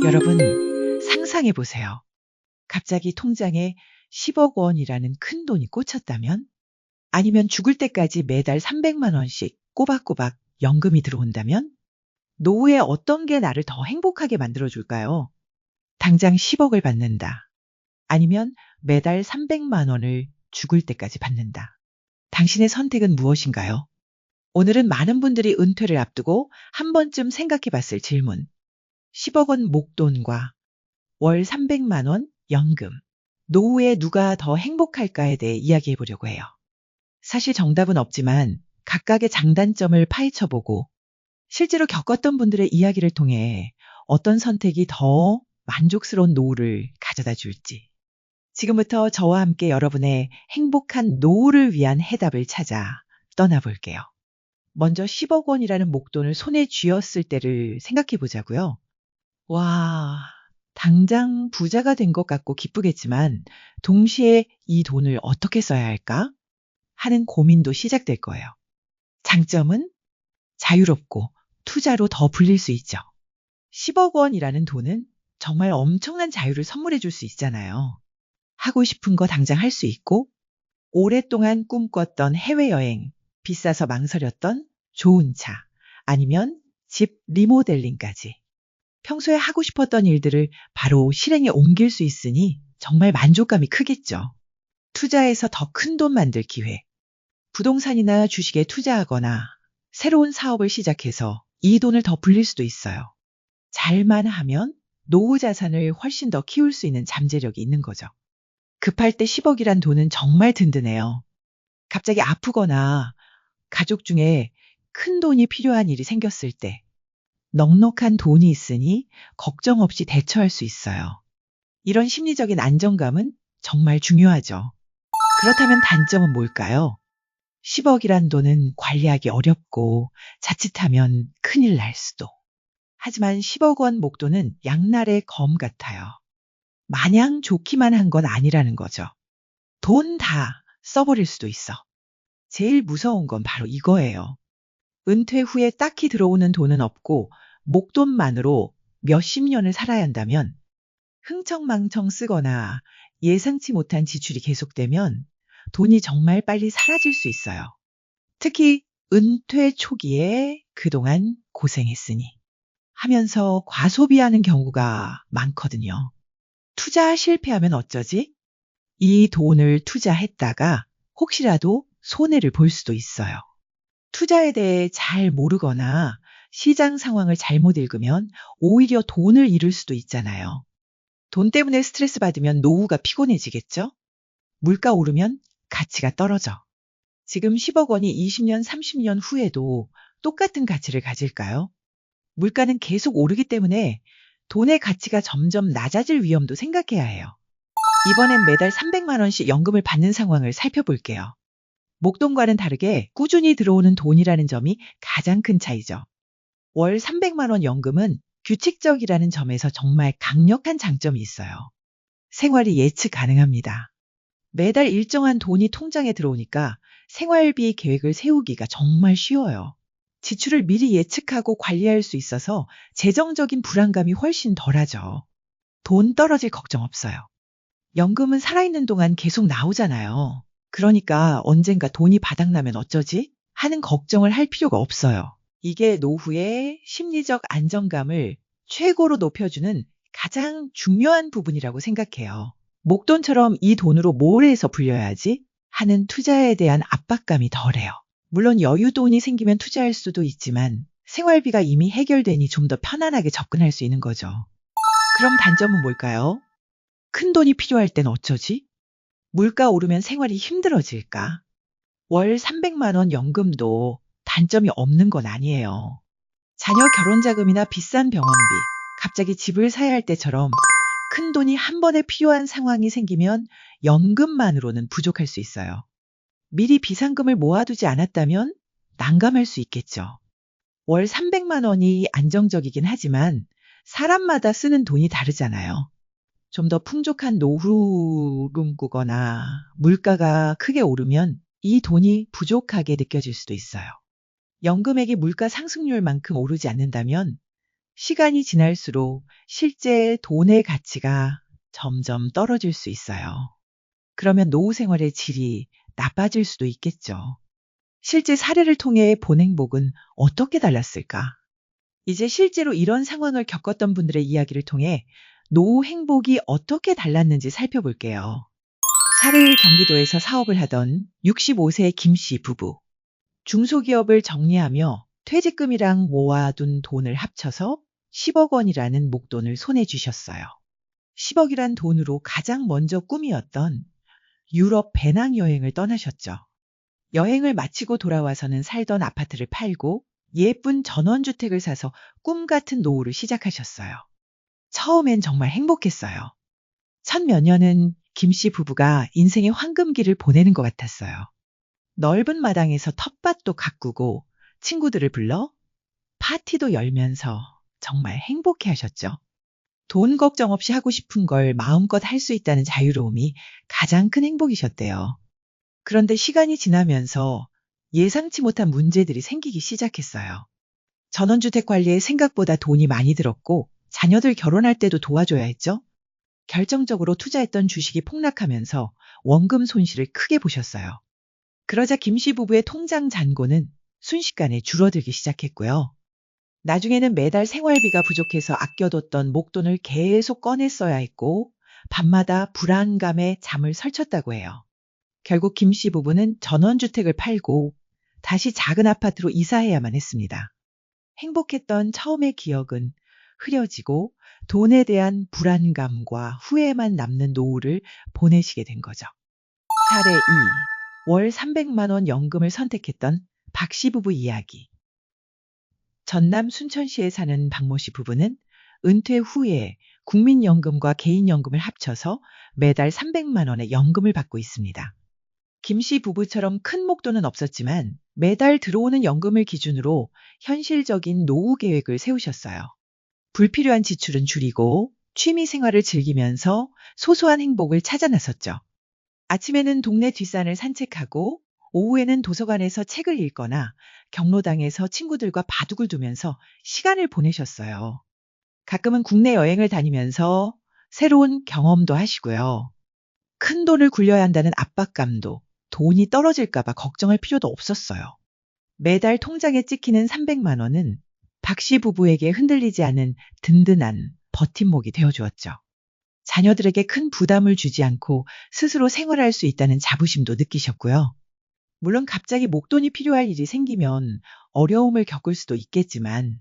여러분, 상상해 보세요. 갑자기 통장에 10억 원이라는 큰 돈이 꽂혔다면? 아니면 죽을 때까지 매달 300만 원씩 꼬박꼬박 연금이 들어온다면? 노후에 어떤 게 나를 더 행복하게 만들어줄까요? 당장 10억을 받는다. 아니면 매달 300만 원을 죽을 때까지 받는다. 당신의 선택은 무엇인가요? 오늘은 많은 분들이 은퇴를 앞두고 한 번쯤 생각해 봤을 질문. 10억 원 목돈과 월 300만 원 연금. 노후에 누가 더 행복할까에 대해 이야기해 보려고 해요. 사실 정답은 없지만 각각의 장단점을 파헤쳐보고 실제로 겪었던 분들의 이야기를 통해 어떤 선택이 더 만족스러운 노후를 가져다 줄지. 지금부터 저와 함께 여러분의 행복한 노후를 위한 해답을 찾아 떠나볼게요. 먼저 10억 원이라는 목돈을 손에 쥐었을 때를 생각해 보자고요. 와, 당장 부자가 된 것 같고 기쁘겠지만 동시에 이 돈을 어떻게 써야 할까 하는 고민도 시작될 거예요. 장점은 자유롭고 투자로 더 불릴 수 있죠. 10억 원이라는 돈은 정말 엄청난 자유를 선물해 줄 수 있잖아요. 하고 싶은 거 당장 할 수 있고 오랫동안 꿈꿨던 해외여행, 비싸서 망설였던 좋은 차, 아니면 집 리모델링까지. 평소에 하고 싶었던 일들을 바로 실행에 옮길 수 있으니 정말 만족감이 크겠죠. 투자해서 더 큰 돈 만들 기회. 부동산이나 주식에 투자하거나 새로운 사업을 시작해서 이 돈을 더 불릴 수도 있어요. 잘만 하면 노후 자산을 훨씬 더 키울 수 있는 잠재력이 있는 거죠. 급할 때 10억이란 돈은 정말 든든해요. 갑자기 아프거나 가족 중에 큰 돈이 필요한 일이 생겼을 때 넉넉한 돈이 있으니 걱정 없이 대처할 수 있어요. 이런 심리적인 안정감은 정말 중요하죠. 그렇다면 단점은 뭘까요? 10억이란 돈은 관리하기 어렵고 자칫하면 큰일 날 수도. 하지만 10억 원 목돈은 양날의 검 같아요. 마냥 좋기만 한 건 아니라는 거죠. 돈 다 써버릴 수도 있어. 제일 무서운 건 바로 이거예요. 은퇴 후에 딱히 들어오는 돈은 없고 목돈만으로 몇십 년을 살아야 한다면 흥청망청 쓰거나 예상치 못한 지출이 계속되면 돈이 정말 빨리 사라질 수 있어요. 특히 은퇴 초기에 그동안 고생했으니 하면서 과소비하는 경우가 많거든요. 투자 실패하면 어쩌지? 이 돈을 투자했다가 혹시라도 손해를 볼 수도 있어요. 투자에 대해 잘 모르거나 시장 상황을 잘못 읽으면 오히려 돈을 잃을 수도 있잖아요. 돈 때문에 스트레스 받으면 노후가 피곤해지겠죠? 물가 오르면 가치가 떨어져. 지금 10억 원이 20년, 30년 후에도 똑같은 가치를 가질까요? 물가는 계속 오르기 때문에 돈의 가치가 점점 낮아질 위험도 생각해야 해요. 이번엔 매달 300만 원씩 연금을 받는 상황을 살펴볼게요. 목돈과는 다르게 꾸준히 들어오는 돈이라는 점이 가장 큰 차이죠. 월 300만 원 연금은 규칙적이라는 점에서 정말 강력한 장점이 있어요. 생활이 예측 가능합니다. 매달 일정한 돈이 통장에 들어오니까 생활비 계획을 세우기가 정말 쉬워요. 지출을 미리 예측하고 관리할 수 있어서 재정적인 불안감이 훨씬 덜하죠. 돈 떨어질 걱정 없어요. 연금은 살아있는 동안 계속 나오잖아요. 그러니까 언젠가 돈이 바닥나면 어쩌지? 하는 걱정을 할 필요가 없어요. 이게 노후의 심리적 안정감을 최고로 높여주는 가장 중요한 부분이라고 생각해요. 목돈처럼 이 돈으로 뭘 해서 불려야지 하는 투자에 대한 압박감이 덜해요. 물론 여유돈이 생기면 투자할 수도 있지만 생활비가 이미 해결되니 좀 더 편안하게 접근할 수 있는 거죠. 그럼 단점은 뭘까요? 큰 돈이 필요할 땐 어쩌지? 물가 오르면 생활이 힘들어질까? 월 300만 원 연금도 단점이 없는 건 아니에요. 자녀 결혼 자금이나 비싼 병원비, 갑자기 집을 사야 할 때처럼 큰 돈이 한 번에 필요한 상황이 생기면 연금만으로는 부족할 수 있어요. 미리 비상금을 모아두지 않았다면 난감할 수 있겠죠. 월 300만 원이 안정적이긴 하지만 사람마다 쓰는 돈이 다르잖아요. 좀 더 풍족한 노후를 꿈꾸거나 물가가 크게 오르면 이 돈이 부족하게 느껴질 수도 있어요. 연금액이 물가 상승률만큼 오르지 않는다면 시간이 지날수록 실제 돈의 가치가 점점 떨어질 수 있어요. 그러면 노후 생활의 질이 나빠질 수도 있겠죠. 실제 사례를 통해 본 행복은 어떻게 달랐을까? 이제 실제로 이런 상황을 겪었던 분들의 이야기를 통해 노후 행복이 어떻게 달랐는지 살펴볼게요. 사를 경기도에서 사업을 하던 65세 김 씨 부부. 중소기업을 정리하며 퇴직금이랑 모아둔 돈을 합쳐서 10억 원이라는 목돈을 손에 쥐셨어요. 10억이란 돈으로 가장 먼저 꿈이었던 유럽 배낭여행을 떠나셨죠. 여행을 마치고 돌아와서는 살던 아파트를 팔고 예쁜 전원주택을 사서 꿈 같은 노후를 시작하셨어요. 처음엔 정말 행복했어요. 첫 몇 년은 김 씨 부부가 인생의 황금기를 보내는 것 같았어요. 넓은 마당에서 텃밭도 가꾸고 친구들을 불러 파티도 열면서 정말 행복해 하셨죠. 돈 걱정 없이 하고 싶은 걸 마음껏 할 수 있다는 자유로움이 가장 큰 행복이셨대요. 그런데 시간이 지나면서 예상치 못한 문제들이 생기기 시작했어요. 전원주택 관리에 생각보다 돈이 많이 들었고 자녀들 결혼할 때도 도와줘야 했죠. 결정적으로 투자했던 주식이 폭락하면서 원금 손실을 크게 보셨어요. 그러자 김씨 부부의 통장 잔고는 순식간에 줄어들기 시작했고요. 나중에는 매달 생활비가 부족해서 아껴뒀던 목돈을 계속 꺼내 써야 했고 밤마다 불안감에 잠을 설쳤다고 해요. 결국 김씨 부부는 전원주택을 팔고 다시 작은 아파트로 이사해야만 했습니다. 행복했던 처음의 기억은 흐려지고 돈에 대한 불안감과 후회만 남는 노후를 보내시게 된 거죠. 사례 2. 월 300만 원 연금을 선택했던 박씨 부부 이야기. 전남 순천시에 사는 박모 씨 부부는 은퇴 후에 국민연금과 개인연금을 합쳐서 매달 300만 원의 연금을 받고 있습니다. 김 씨 부부처럼 큰 목돈은 없었지만 매달 들어오는 연금을 기준으로 현실적인 노후 계획을 세우셨어요. 불필요한 지출은 줄이고 취미 생활을 즐기면서 소소한 행복을 찾아 나섰죠. 아침에는 동네 뒷산을 산책하고 오후에는 도서관에서 책을 읽거나 경로당에서 친구들과 바둑을 두면서 시간을 보내셨어요. 가끔은 국내 여행을 다니면서 새로운 경험도 하시고요. 큰 돈을 굴려야 한다는 압박감도 돈이 떨어질까 봐 걱정할 필요도 없었어요. 매달 통장에 찍히는 300만 원은 박 씨 부부에게 흔들리지 않은 든든한 버팀목이 되어주었죠. 자녀들에게 큰 부담을 주지 않고 스스로 생활할 수 있다는 자부심도 느끼셨고요. 물론 갑자기 목돈이 필요할 일이 생기면 어려움을 겪을 수도 있겠지만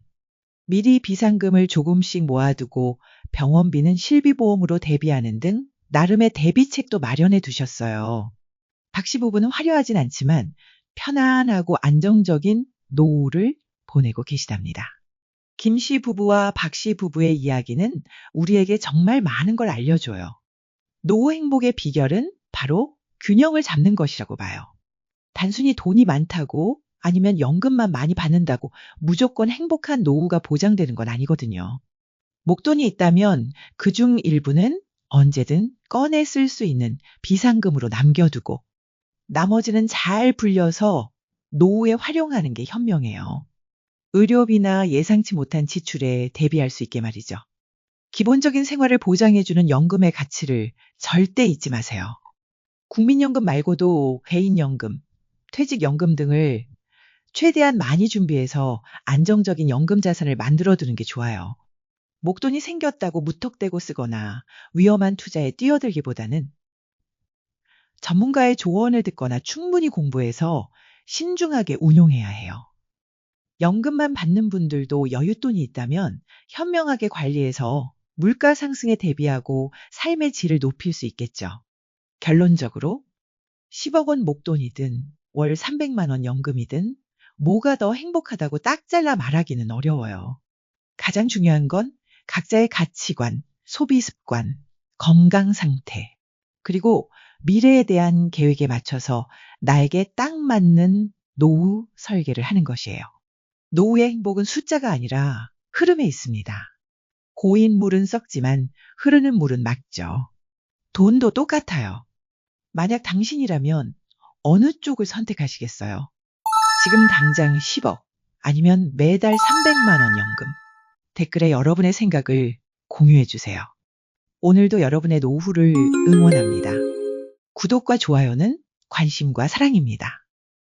미리 비상금을 조금씩 모아두고 병원비는 실비보험으로 대비하는 등 나름의 대비책도 마련해 두셨어요. 박 씨 부부는 화려하진 않지만 편안하고 안정적인 노후를 보내고 계시답니다. 김 씨 부부와 박 씨 부부의 이야기는 우리에게 정말 많은 걸 알려줘요. 노후 행복의 비결은 바로 균형을 잡는 것이라고 봐요. 단순히 돈이 많다고 아니면 연금만 많이 받는다고 무조건 행복한 노후가 보장되는 건 아니거든요. 목돈이 있다면 그중 일부는 언제든 꺼내 쓸 수 있는 비상금으로 남겨두고 나머지는 잘 불려서 노후에 활용하는 게 현명해요. 의료비나 예상치 못한 지출에 대비할 수 있게 말이죠. 기본적인 생활을 보장해주는 연금의 가치를 절대 잊지 마세요. 국민연금 말고도 개인연금, 퇴직연금 등을 최대한 많이 준비해서 안정적인 연금 자산을 만들어두는 게 좋아요. 목돈이 생겼다고 무턱대고 쓰거나 위험한 투자에 뛰어들기보다는 전문가의 조언을 듣거나 충분히 공부해서 신중하게 운용해야 해요. 연금만 받는 분들도 여윳돈이 있다면 현명하게 관리해서 물가 상승에 대비하고 삶의 질을 높일 수 있겠죠. 결론적으로 10억 원 목돈이든 월 300만 원 연금이든 뭐가 더 행복하다고 딱 잘라 말하기는 어려워요. 가장 중요한 건 각자의 가치관, 소비 습관, 건강 상태, 그리고 미래에 대한 계획에 맞춰서 나에게 딱 맞는 노후 설계를 하는 것이에요. 노후의 행복은 숫자가 아니라 흐름에 있습니다. 고인 물은 썩지만 흐르는 물은 맑죠. 돈도 똑같아요. 만약 당신이라면 어느 쪽을 선택하시겠어요? 지금 당장 10억 아니면 매달 300만 원 연금. 댓글에 여러분의 생각을 공유해 주세요. 오늘도 여러분의 노후를 응원합니다. 구독과 좋아요는 관심과 사랑입니다.